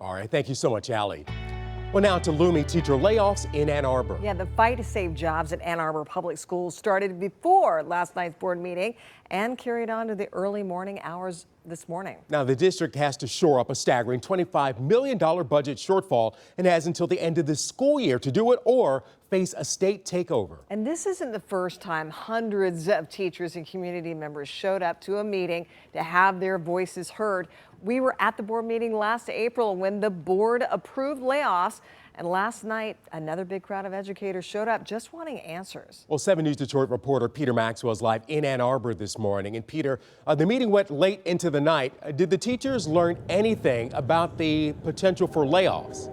All right, thank you so much, Allie. Well, now to looming teacher layoffs in Ann Arbor. Yeah, the fight to save jobs at Ann Arbor Public Schools started before last night's board meeting and carried on to the early morning hours this morning. Now, the district has to shore up a staggering $25 million budget shortfall and has until the end of the school year to do it or face a state takeover. And this isn't the first time hundreds of teachers and community members showed up to a meeting to have their voices heard. We were at the board meeting last April when the board approved layoffs. And last night, another big crowd of educators showed up just wanting answers. Well, 7 News Detroit reporter Peter Maxwell is live in Ann Arbor this morning. And Peter, the meeting went late into the night. Did the teachers learn anything about the potential for layoffs?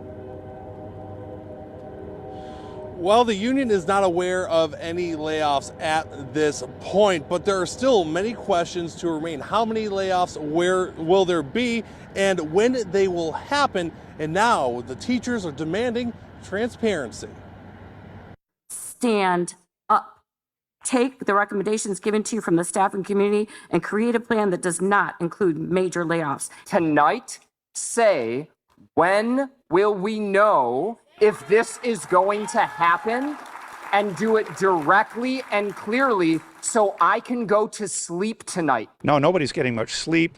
Well, the union is not aware of any layoffs at this point, but there are still many questions to remain. How many layoffs, where will there be, and when they will happen? And now the teachers are demanding transparency. Stand up. Take the recommendations given to you from the staff and community and create a plan that does not include major layoffs. Tonight, say, when will we know if this is going to happen, and do it directly and clearly so I can go to sleep tonight? No, nobody's getting much sleep.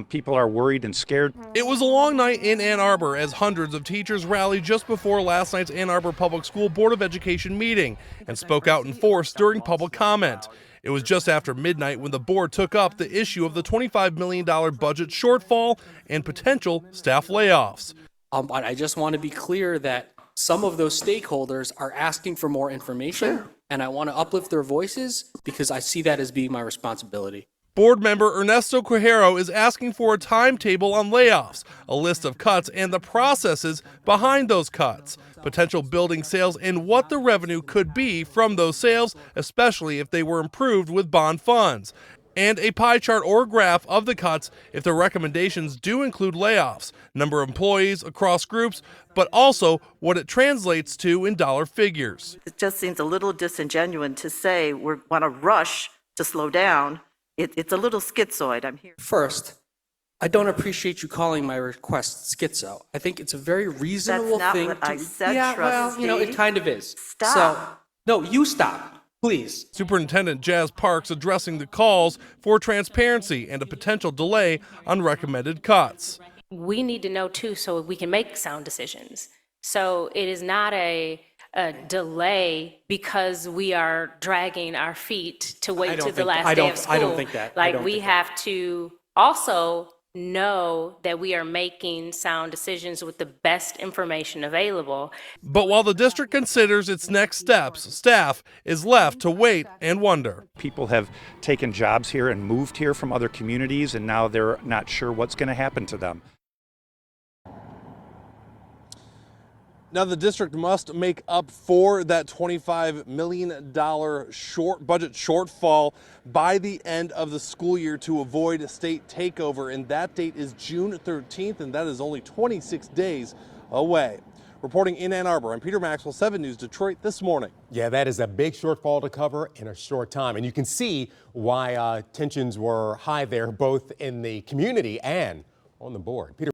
People are worried and scared. It was a long night in Ann Arbor as hundreds of teachers rallied just before last night's Ann Arbor Public School Board of Education meeting and spoke out in force during public comment. It was just after midnight when the board took up the issue of the $25 million budget shortfall and potential staff layoffs. I just want to be clear that some of those stakeholders are asking for more information, and I want to uplift their voices because I see that as being my responsibility. Board member Ernesto Quijero is asking for a timetable on layoffs, a list of cuts and the processes behind those cuts, potential building sales and what the revenue could be from those sales, especially if they were improved with bond funds, and a pie chart or graph of the cuts if the recommendations do include layoffs, number of employees across groups, but also what it translates to in dollar figures. It just seems a little disingenuous to say we want to rush to slow down. It's a little schizoid. I'm here. First, I don't appreciate you calling my request schizo. I think it's a very reasonable That's not thing what to. I said, yeah, well, you know, it trustee. kind of is. Stop. So, no, you stop, please. Superintendent Jazz Parks addressing the calls for transparency and a potential delay on recommended cuts. We need to know too so we can make sound decisions. So it is not a delay because we are dragging our feet to wait to the last day of school. I don't think that. Like we have to also know that we are making sound decisions with the best information available. But while the district considers its next steps, staff is left to wait and wonder. People have taken jobs here and moved here from other communities, and now they're not sure what's going to happen to them. Now the district must make up for that $25 million budget shortfall by the end of the school year to avoid a state takeover, and that date is June 13th, and that is only 26 days away. Reporting in Ann Arbor, I'm Peter Maxwell, 7 News Detroit this morning. Yeah, that is a big shortfall to cover in a short time, and you can see why tensions were high there, both in the community and on the board. Peter